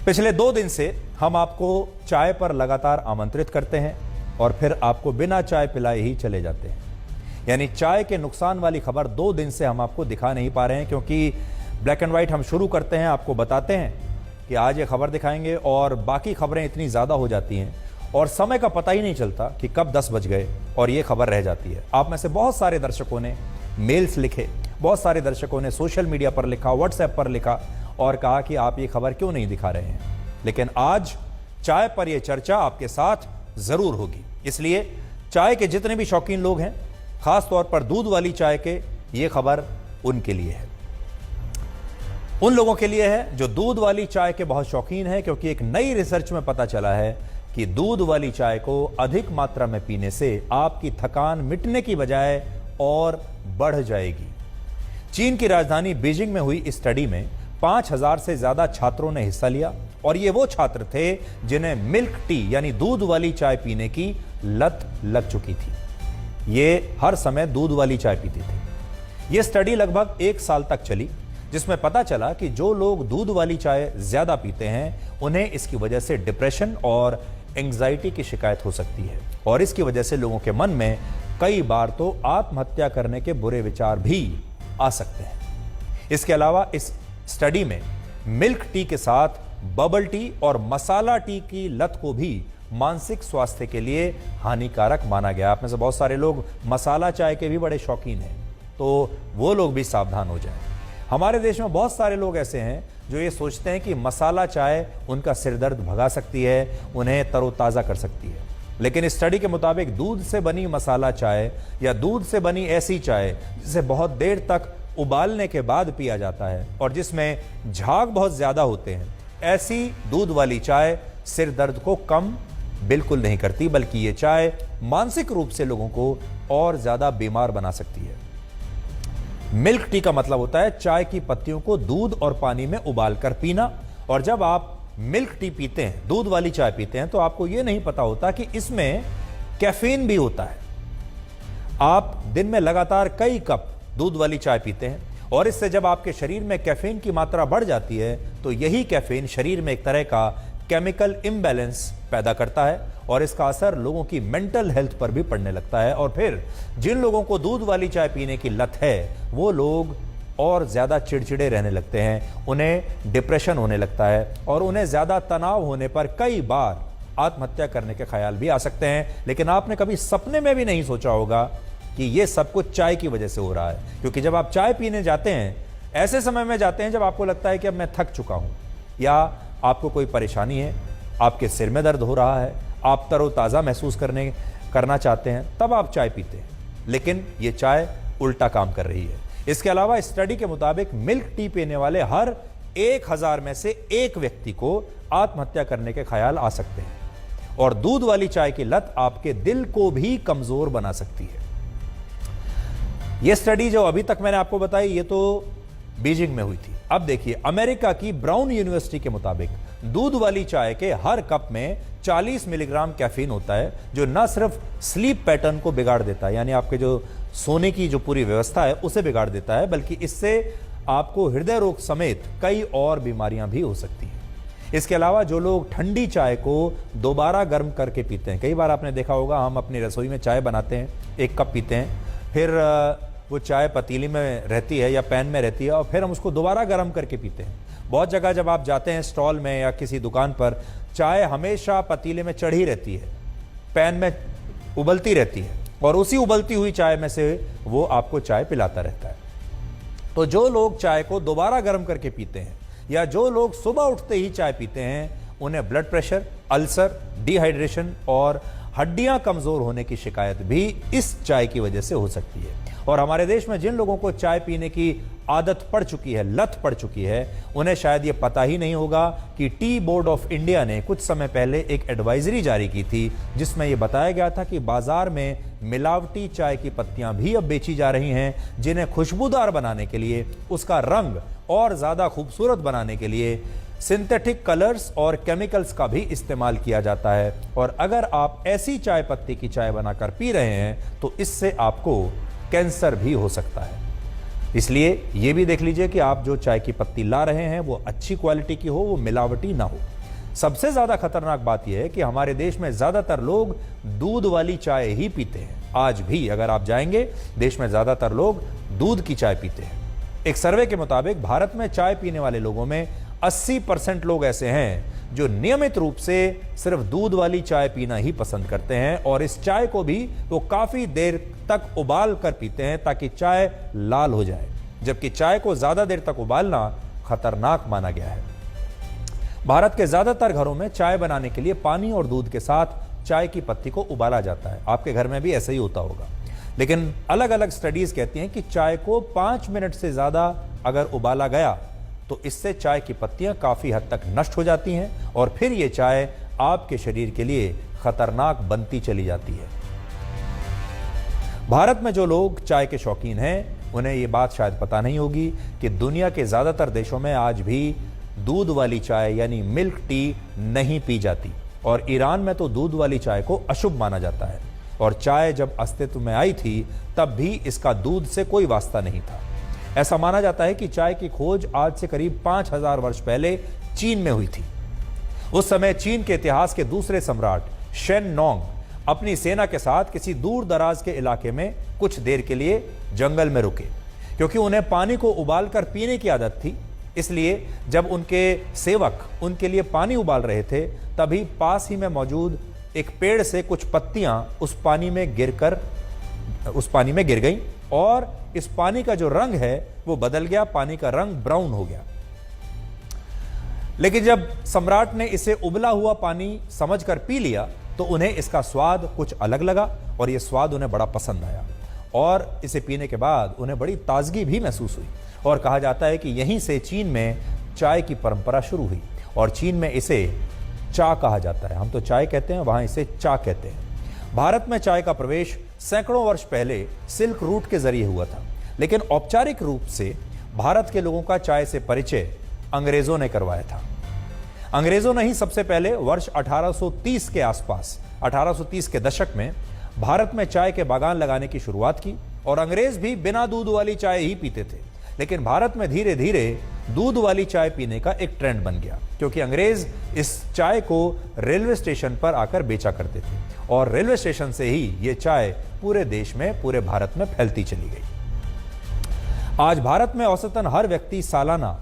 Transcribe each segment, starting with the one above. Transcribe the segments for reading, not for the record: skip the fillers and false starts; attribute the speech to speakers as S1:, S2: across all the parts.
S1: पिछले 2 दिन से हम आपको चाय पर लगातार आमंत्रित करते हैं और फिर आपको बिना चाय पिलाए ही चले जाते हैं। यानी चाय के नुकसान वाली खबर 2 दिन से हम आपको दिखा नहीं पा रहे हैं, क्योंकि ब्लैक एंड व्हाइट हम शुरू करते हैं, आपको बताते हैं कि आज ये खबर दिखाएंगे और बाकी खबरें इतनी ज़्यादा हो जाती हैं और समय का पता ही नहीं चलता कि कब 10 बज गए और ये खबर रह जाती है। आप में से बहुत सारे दर्शकों ने मेल्स लिखे, बहुत सारे दर्शकों ने सोशल मीडिया पर लिखा, व्हाट्सएप पर लिखा और कहा कि आप ये खबर क्यों नहीं दिखा रहे हैं। लेकिन आज चाय पर यह चर्चा आपके साथ जरूर होगी, इसलिए चाय के जितने भी शौकीन लोग हैं, खास तौर पर दूध वाली चाय के, ये खबर उनके लिए है, उन लोगों के लिए है जो दूध वाली चाय के बहुत शौकीन हैं, क्योंकि एक नई रिसर्च में पता चला है कि दूध वाली चाय को अधिक मात्रा में पीने से आपकी थकान मिटने की बजाय और बढ़ जाएगी। चीन की राजधानी बीजिंग में हुई इस स्टडी में 5000 से ज्यादा छात्रों ने हिस्सा लिया और ये वो छात्र थे जिन्हें मिल्क टी यानी दूध वाली चाय पीने की लत लग चुकी थी। ये हर समय दूध वाली चाय पीते थे। ये स्टडी लगभग 1 साल तक चली, जिसमें पता चला कि जो लोग दूध वाली चाय ज्यादा पीते हैं उन्हें इसकी वजह से डिप्रेशन और एंग्जाइटी की शिकायत हो सकती है और इसकी वजह से लोगों के मन में कई बार तो आत्महत्या करने के बुरे विचार भी आ सकते हैं। इसके अलावा इस स्टडी में मिल्क टी के साथ बबल टी और मसाला टी की लत को भी मानसिक स्वास्थ्य के लिए हानिकारक माना गया। आप में से बहुत सारे लोग मसाला चाय के भी बड़े शौकीन हैं, तो वो लोग भी सावधान हो जाएं। हमारे देश में बहुत सारे लोग ऐसे हैं जो ये सोचते हैं कि मसाला चाय उनका सिरदर्द भगा सकती है, उन्हें तरोताज़ा कर सकती है। लेकिन इस स्टडी के मुताबिक दूध से बनी मसाला चाय या दूध से बनी ऐसी चाय जिसे बहुत देर तक उबालने के बाद पिया जाता है और जिसमें झाग बहुत ज़्यादा होते हैं, ऐसी दूध वाली चाय सिर दर्द को कम बिल्कुल नहीं करती, बल्कि ये चाय मानसिक रूप से लोगों को और ज़्यादा बीमार बना सकती है। मिल्क टी का मतलब होता है चाय की पत्तियों को दूध और पानी में उबालकर पीना, और जब आप मिल्क टी पीते हैं, दूध वाली चाय पीते हैं, तो आपको यह नहीं पता होता कि इसमें कैफीन भी होता है। आप दिन में लगातार कई कप दूध वाली चाय पीते हैं और इससे जब आपके शरीर में कैफीन की मात्रा बढ़ जाती है तो यही कैफीन शरीर में एक तरह का केमिकल इम्बैलेंस पैदा करता है और इसका असर लोगों की मेंटल हेल्थ पर भी पड़ने लगता है। और फिर जिन लोगों को दूध वाली चाय पीने की लत है वो लोग और ज़्यादा चिड़चिड़े रहने लगते हैं, उन्हें डिप्रेशन होने लगता है और उन्हें ज़्यादा तनाव होने पर कई बार आत्महत्या करने के ख्याल भी आ सकते हैं। लेकिन आपने कभी सपने में भी नहीं सोचा होगा कि ये सब कुछ चाय की वजह से हो रहा है, क्योंकि जब आप चाय पीने जाते हैं ऐसे समय में जाते हैं जब आपको लगता है कि अब मैं थक चुका हूँ या आपको कोई परेशानी है, आपके सिर में दर्द हो रहा है, आप तरोताज़ा महसूस करना चाहते हैं, तब आप चाय पीते हैं। लेकिन ये चाय उल्टा काम कर रही है। इसके अलावा स्टडी के मुताबिक मिल्क टी पीने वाले हर 1000 में से 1 व्यक्ति को आत्महत्या करने के ख्याल आ सकते हैं और दूध वाली चाय की लत आपके दिल को भी कमजोर बना सकती है। यह स्टडी जो अभी तक मैंने आपको बताई ये तो बीजिंग में हुई थी। अब देखिए, अमेरिका की ब्राउन यूनिवर्सिटी के मुताबिक दूध वाली चाय के हर कप में 40 मिलीग्राम कैफीन होता है, जो न सिर्फ स्लीप पैटर्न को बिगाड़ देता है, यानी आपके जो सोने की जो पूरी व्यवस्था है उसे बिगाड़ देता है, बल्कि इससे आपको हृदय रोग समेत कई और बीमारियां भी हो सकती हैं। इसके अलावा जो लोग ठंडी चाय को दोबारा गर्म करके पीते हैं, कई बार आपने देखा होगा हम अपनी रसोई में चाय बनाते हैं, 1 कप पीते हैं, फिर वो चाय पतीली में रहती है या पैन में रहती है और फिर हम उसको दोबारा गर्म करके पीते हैं। बहुत जगह जब आप जाते हैं स्टॉल में या किसी दुकान पर, चाय हमेशा पतीले में चढ़ी रहती है, पैन में उबलती रहती है और उसी उबलती हुई चाय में से वो आपको चाय पिलाता रहता है। तो जो लोग चाय को दोबारा गर्म करके पीते हैं या जो लोग सुबह उठते ही चाय पीते हैं, उन्हें ब्लड प्रेशर, अल्सर, डिहाइड्रेशन और हड्डियां कमजोर होने की शिकायत भी इस चाय की वजह से हो सकती है। और हमारे देश में जिन लोगों को चाय पीने की आदत पड़ चुकी है, लत पड़ चुकी है, उन्हें शायद ये पता ही नहीं होगा कि टी बोर्ड ऑफ इंडिया ने कुछ समय पहले एक एडवाइजरी जारी की थी जिसमें यह बताया गया था कि बाजार में मिलावटी चाय की पत्तियां भी अब बेची जा रही हैं, जिन्हें खुशबूदार बनाने के लिए, उसका रंग और ज्यादा खूबसूरत बनाने के लिए सिंथेटिक कलर्स और केमिकल्स का भी इस्तेमाल किया जाता है। और अगर आप ऐसी चाय पत्ती की चाय बनाकर पी रहे हैं तो इससे आपको कैंसर भी हो सकता है। इसलिए ये भी देख लीजिए कि आप जो चाय की पत्ती ला रहे हैं वो अच्छी क्वालिटी की हो, वो मिलावटी ना हो। सबसे ज्यादा खतरनाक बात यह है कि हमारे देश में ज्यादातर लोग दूध वाली चाय ही पीते हैं। आज भी अगर आप जाएंगे, देश में ज्यादातर लोग दूध की चाय पीते हैं। एक सर्वे के मुताबिक भारत में चाय पीने वाले लोगों में 80% लोग ऐसे हैं जो नियमित रूप से सिर्फ दूध वाली चाय पीना ही पसंद करते हैं, और इस चाय को भी वो काफी देर तक उबाल कर पीते हैं ताकि चाय लाल हो जाए, जबकि चाय को ज्यादा देर तक उबालना खतरनाक माना गया है। भारत के ज्यादातर घरों में चाय बनाने के लिए पानी और दूध के साथ चाय की पत्ती को उबाला जाता है। आपके घर में भी ऐसा ही होता होगा, लेकिन अलग अलग स्टडीज कहती हैं कि चाय को 5 मिनट से ज्यादा अगर उबाला गया तो इससे चाय की पत्तियां काफी हद तक नष्ट हो जाती हैं और फिर यह चाय आपके शरीर के लिए खतरनाक बनती चली जाती है। भारत में जो लोग चाय के शौकीन हैं, उन्हें यह बात शायद पता नहीं होगी कि दुनिया के ज्यादातर देशों में आज भी दूध वाली चाय यानी मिल्क टी नहीं पी जाती, और ईरान में तो दूध वाली चाय को अशुभ माना जाता है, और चाय जब अस्तित्व में आई थी तब भी इसका दूध से कोई वास्ता नहीं था। ऐसा माना जाता है कि चाय की खोज आज से करीब 5000 वर्ष पहले चीन में हुई थी। उस समय चीन के इतिहास के दूसरे सम्राट शेन नोंग अपनी सेना के साथ किसी दूर दराज के इलाके में कुछ देर के लिए जंगल में रुके, क्योंकि उन्हें पानी को उबालकर पीने की आदत थी। इसलिए जब उनके सेवक उनके लिए पानी उबाल रहे थे, तभी पास ही में मौजूद एक पेड़ से कुछ पत्तियां उस पानी में गिर गईं, और इस पानी का जो रंग है वो बदल गया, पानी का रंग ब्राउन हो गया। लेकिन जब सम्राट ने इसे उबला हुआ पानी समझकर पी लिया तो उन्हें इसका स्वाद कुछ अलग लगा, और यह स्वाद उन्हें बड़ा पसंद आया, और इसे पीने के बाद उन्हें बड़ी ताजगी भी महसूस हुई। और कहा जाता है कि यहीं से चीन में चाय की परंपरा शुरू हुई, और चीन में इसे चा कहा जाता है। हम तो चाय कहते हैं, वहां इसे चा कहते हैं। भारत में चाय का प्रवेश सैकड़ों वर्ष पहले सिल्क रूट के जरिए हुआ था, लेकिन औपचारिक रूप से भारत के लोगों का चाय से परिचय अंग्रेजों ने करवाया था। अंग्रेजों ने ही सबसे पहले वर्ष 1830 के आसपास, 1830 के दशक में भारत में चाय के बागान लगाने की शुरुआत की, और अंग्रेज भी बिना दूध वाली चाय ही पीते थे। लेकिन भारत में धीरे धीरे दूध वाली चाय पीने का एक ट्रेंड बन गया, क्योंकि अंग्रेज इस चाय को रेलवे स्टेशन पर आकर बेचा करते थे, और रेलवे स्टेशन से ही ये चाय पूरे देश में, पूरे भारत में फैलती चली गई। आज भारत में औसतन हर व्यक्ति सालाना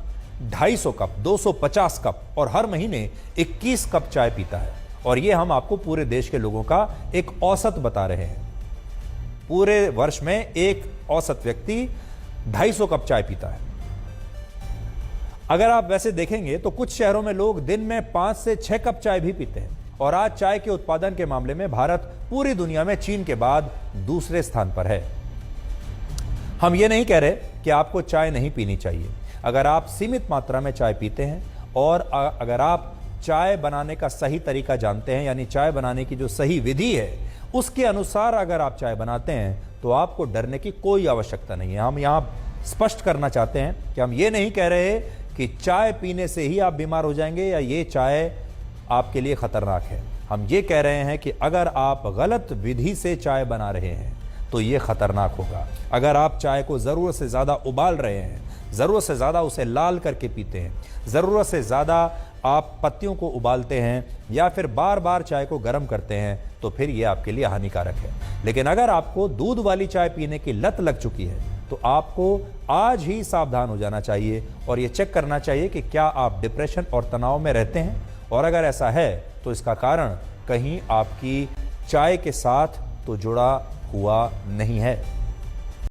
S1: 250 कप, 250 कप और हर महीने 21 कप चाय पीता है, और ये हम आपको पूरे देश के लोगों का एक औसत बता रहे हैं। पूरे वर्ष में एक औसत व्यक्ति 250 कप चाय पीता है। अगर आप वैसे देखेंगे तो कुछ शहरों में लोग दिन में 5 से 6 कप चाय भी पीते हैं, और आज चाय के उत्पादन के मामले में भारत पूरी दुनिया में चीन के बाद दूसरे स्थान पर है। हम ये नहीं कह रहे कि आपको चाय नहीं पीनी चाहिए। अगर आप सीमित मात्रा में चाय पीते हैं, और अगर आप चाय बनाने का सही तरीका जानते हैं, यानी चाय बनाने की जो सही विधि है उसके अनुसार अगर आप चाय बनाते हैं, तो आपको डरने की कोई आवश्यकता नहीं है। हम यहाँ स्पष्ट करना चाहते हैं कि हम ये नहीं कह रहे कि चाय पीने से ही आप बीमार हो जाएंगे या ये चाय आपके लिए खतरनाक है। हम ये कह रहे हैं कि अगर आप गलत विधि से चाय बना रहे हैं तो ये खतरनाक होगा। अगर आप चाय को ज़रूरत से ज़्यादा उबाल रहे हैं, ज़रूरत से ज़्यादा उसे लाल करके पीते हैं, ज़रूरत से ज़्यादा आप पत्तियों को उबालते हैं, या फिर बार बार चाय को गर्म करते हैं, तो फिर ये आपके लिए हानिकारक है। लेकिन अगर आपको दूध वाली चाय पीने की लत लग चुकी है तो आपको आज ही सावधान हो जाना चाहिए और ये चेक करना चाहिए कि क्या आप डिप्रेशन और तनाव में रहते हैं, और अगर ऐसा है तो इसका कारण कहीं आपकी चाय के साथ तो जुड़ा हुआ नहीं है।